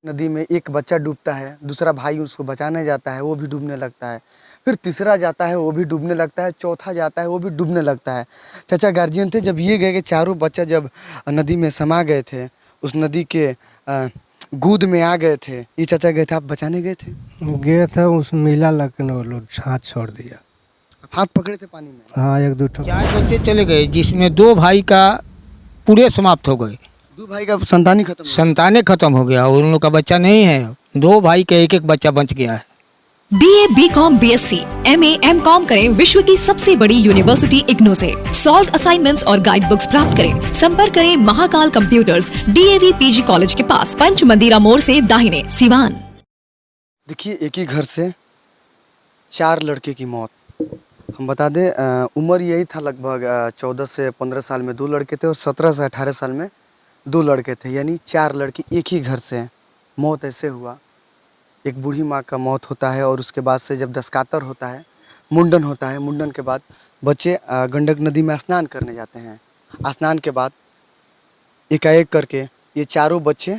नदी में एक बच्चा डूबता है, दूसरा भाई उसको बचाने जाता है, वो भी डूबने लगता है। फिर तीसरा जाता है, वो भी डूबने लगता है, चौथा जाता है, वो भी डूबने लगता है। चाचा गार्जियन थे जब ये गए कि चारों बच्चा जब नदी में समा गए थे, उस नदी के गोद में आ गए थे, ये चाचा गए थे, आप बचाने गए थे? गए थे उस मिला, लेकिन वो लोग हाथ छोड़ दिया। आप हाथ पकड़े थे पानी में? हाँ, एक दो ठो। 4 बच्चे चले गए, जिसमें 2 भाई का पूरे समाप्त हो गए। 2 भाई का संतान ही खत्म हो गया। संतानें खत्म हो गया और उन लोग का बच्चा नहीं है। 2 भाई का एक-एक बच्चा बच गया है। BA, BCom, BSc, MA, MCom करें विश्व की सबसे बड़ी यूनिवर्सिटी इग्नू से। सॉल्व असाइनमेंट्स और गाइड बुक्स प्राप्त करें। संपर्क करें Mahakal computers, DAV PG college के पास, पंच मंदिरा मोड़ से दाहिने, सिवान। देखिए, एक ही घर से 4 लड़के की मौत। हम बता दें उम्र यही था लगभग 14 से 15 साल में 2 लड़के थे और 17 से 18 साल में 2 लड़के थे, यानी 4 लड़के एक ही घर से। मौत ऐसे हुआ, एक बूढ़ी माँ का मौत होता है और उसके बाद से जब दस्तातर होता है, मुंडन होता है, मुंडन के बाद बच्चे गंडक नदी में स्नान करने जाते हैं। स्नान के बाद एकाएक करके ये चारों बच्चे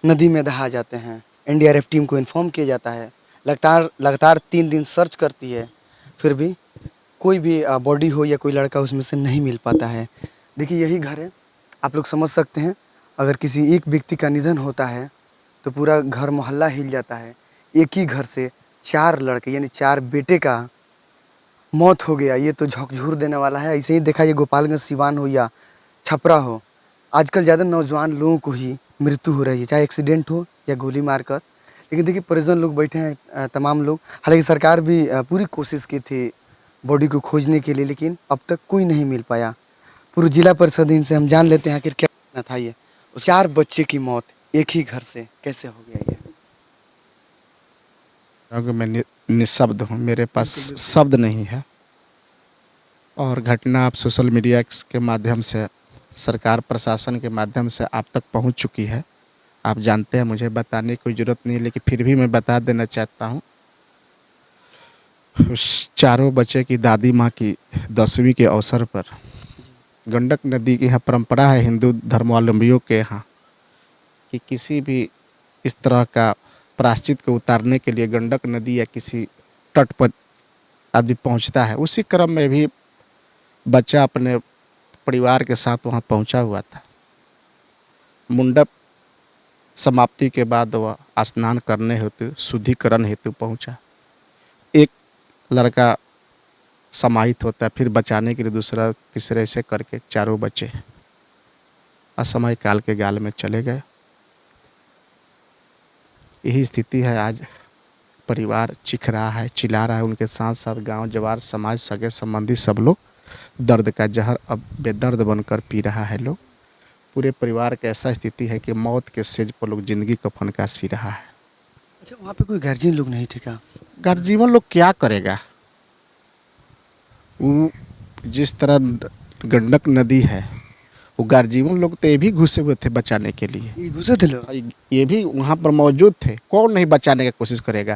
नदी में दहा जाते हैं। NDRF टीम को इन्फॉर्म किया जाता है। लगातार 3 दिन सर्च करती है, फिर भी कोई भी बॉडी हो या कोई लड़का उसमें से नहीं मिल पाता है। देखिए, यही घर है, आप लोग समझ सकते हैं, अगर किसी एक व्यक्ति का निधन होता है तो पूरा घर मोहल्ला हिल जाता है। एक ही घर से 4 लड़के यानी 4 बेटे का मौत हो गया, ये तो झकझोर देने वाला है। ऐसे ही देखा, ये गोपालगंज, सिवान हो या छपरा हो, आजकल ज़्यादा नौजवान लोगों को ही मृत्यु हो रही है, चाहे एक्सीडेंट हो या गोली मारकर। लेकिन देखिए, परिजन लोग बैठे हैं, तमाम लोग। हालांकि सरकार भी पूरी कोशिश की थी बॉडी को खोजने के लिए, लेकिन अब तक कोई नहीं मिल पाया। पूर्व जिला परिषद इनसे हम जान लेते हैं आखिर क्या था ये। 4 बच्चे की मौत एक ही घर से कैसे हो गया ये? क्योंकि मैं निशब्द हूँ, मेरे पास शब्द नहीं है। और घटना आप सोशल मीडिया के माध्यम से, सरकार प्रशासन के माध्यम से आप तक पहुँच चुकी है। आप जानते हैं, मुझे बताने की कोई ज़रूरत नहीं है, लेकिन फिर भी मैं बता देना चाहता हूँ। उस चारों बच्चे की दादी माँ की 10वीं के अवसर पर गंडक नदी की यहाँ परंपरा है हिंदू धर्मावलंबियों के यहाँ कि किसी भी इस तरह का प्रायश्चित को उतारने के लिए गंडक नदी या किसी तट पर आदमी पहुँचता है। उसी क्रम में भी बच्चा अपने परिवार के साथ वहाँ पहुँचा हुआ था। मुंडप समाप्ति के बाद वह स्नान करने हेतु, शुद्धिकरण हेतु पहुँचा। एक लड़का समाहित होता है, फिर बचाने के लिए दूसरा, तीसरे, से करके चारों बच्चे असमय काल के गाल में चले गए। यही स्थिति है आज। परिवार चिख रहा है, चिल्ला रहा है, उनके साथ साथ गांव जवार, समाज, सगे संबंधी सब लोग दर्द का जहर अब बेदर्द बनकर पी रहा है लोग। पूरे परिवार की ऐसा स्थिति है कि मौत के सेज पर लोग जिंदगी कफन का सी रहा है। अच्छा, वहाँ पे कोई गार्जियन लोग नहीं थे क्या? गार्जियन लोग क्या करेगा? वो जिस तरह गंडक नदी है, वो गार्जियन लोग तो ये भी घुसे हुए थे बचाने के लिए। ये घुसे थे लोग? ये भी वहाँ पर मौजूद थे। कौन नहीं बचाने की कोशिश करेगा?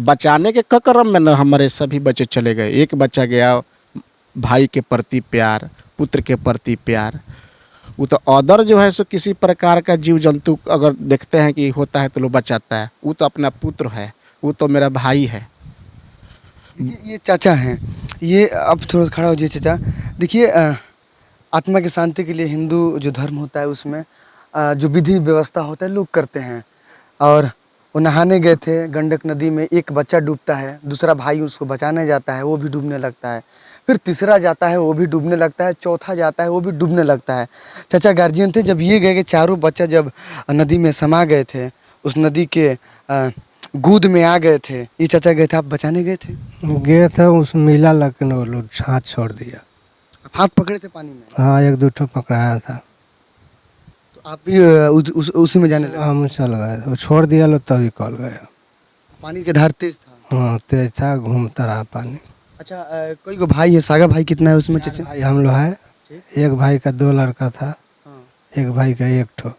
बचाने के क्रम में न हमारे सभी बच्चे चले गए। एक बच्चा गया, भाई के प्रति प्यार, पुत्र के प्रति प्यार। वो तो अदर जो है सो किसी प्रकार का जीव जंतु अगर देखते हैं कि होता है तो लोग बचाता है। वो तो अपना पुत्र है, वो तो मेरा भाई है। ये चाचा हैं, ये अब थोड़ा खड़ा हो जाइए चाचा। देखिए, आत्मा की शांति के लिए हिंदू जो धर्म होता है उसमें जो विधि व्यवस्था होता है लोग करते हैं। और वो नहाने गए थे गंडक नदी में, एक बच्चा डूबता है, दूसरा भाई उसको बचाने जाता है, वो भी डूबने लगता है। फिर तीसरा जाता है, वो भी डूबने लगता है, चौथा जाता है, वो भी डूबने लगता है। चाचा गार्जियन थे जब ये गए कि चारों बच्चा जब नदी में समा गए थे, उस नदी के गोद में आ गए थे, ये चाचा गए थे, आप बचाने गए थे? गए थे उस मिला, लेकिन वो लोग हाथ छोड़ दिया। आप हाथ पकड़े थे पानी में? हाँ, एक दो ठो पकड़ाया था। तो आप भी उसी में जाने लगे? हम चल गए, वो छोड़ दिया लोग, तभी कॉल गया। पानी की धार तेज था? हाँ, तेज था, घूमता रहा पानी। अच्छा, कोई को भाई है, सागा भाई कितना है उसमें चाचा? भाई हम लोग है, एक भाई का 2 लड़का था, हाँ। एक भाई का 1 ठो,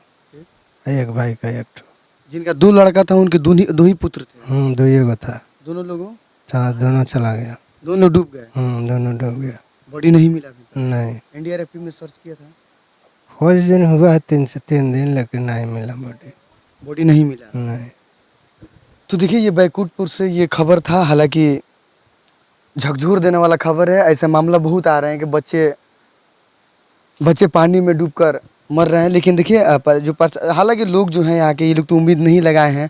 एक भाई का 1 ठो। जिनका 2 लड़का था उनके 2 ही पुत्र थे? 2 ही था। दोनों लोगों? हाँ, दोनों चला गया। दोनों डूब गए? दोनों डूब गया। बॉडी नहीं मिला अभी तक? नहीं, NDRF टीम ने सर्च किया था? कुछ दिन हुआ है, 3 से 3 दिन, लेकिन नहीं मिला बॉडी। बॉडी नहीं मिला। नहीं। तो देखिए ये बैकुंठपुर से ये खबर था, हालांकि झकझोर देने वाला खबर है। ऐसे मामला बहुत आ रहे हैं कि बच्चे पानी में डूबकर मर रहे हैं। लेकिन देखिए हालांकि लोग जो हैं यहाँ के, ये लोग तो उम्मीद नहीं लगाए हैं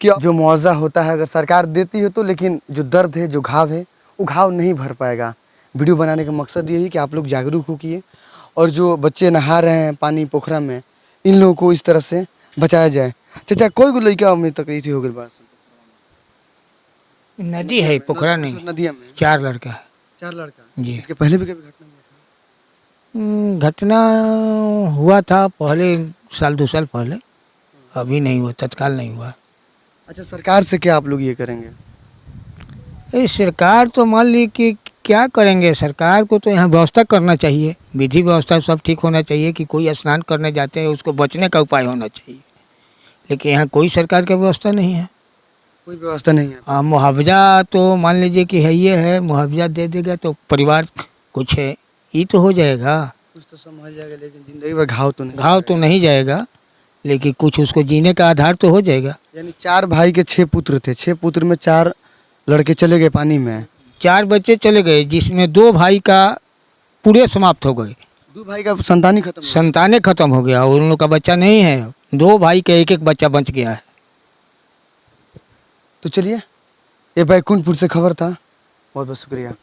कि जो मुआवजा होता है अगर सरकार देती है तो, लेकिन जो दर्द है, जो घाव है, वो घाव नहीं भर पाएगा। वीडियो बनाने का मकसद यही कि आप लोग जागरूक हो किए, और जो बच्चे नहा रहे हैं पानी पोखरा में, इन लोगों को इस तरह से बचाया जाए। चाचा कोई को लड़का अम्मी तक थी हो गई बात? नदी है, पोखरा नहीं। नदिया में 4 लड़का है 4 लड़का जी। इसके पहले भी कभी घटना हुआ था? घटना हुआ था पहले, 2 साल पहले, अभी नहीं हुआ, तत्काल नहीं हुआ। अच्छा, सरकार से क्या आप लोग ये करेंगे? ये सरकार तो मान ली कि क्या करेंगे, सरकार को तो यहाँ व्यवस्था करना चाहिए, विधि व्यवस्था सब ठीक होना चाहिए कि कोई स्नान करने जाते हैं उसको बचने का उपाय होना चाहिए, लेकिन यहाँ कोई सरकार की व्यवस्था नहीं है। कोई व्यवस्था नहीं है। हाँ, मुआवजा तो मान लीजिए कि है, ये है, मुआवजा दे देगा तो परिवार कुछ है, ये तो हो जाएगा, कुछ तो संभल जाएगा, लेकिन जिंदगी भर घाव तो नहीं। घाव तो नहीं जाएगा, लेकिन कुछ उसको जीने का आधार तो हो जाएगा। यानी 4 भाई के 6 पुत्र थे, 6 पुत्र में 4 लड़के चले गए पानी में। 4 बच्चे चले गए, जिसमें 2 भाई का पूरे समाप्त हो गए, 2 भाई का संतान खत्म। संतानें खत्म हो गया, और उन लोग का बच्चा नहीं है। 2 भाई का एक बच्चा बच गया है। तो चलिए, ये बैकुंठपुर से खबर था। बहुत बहुत शुक्रिया।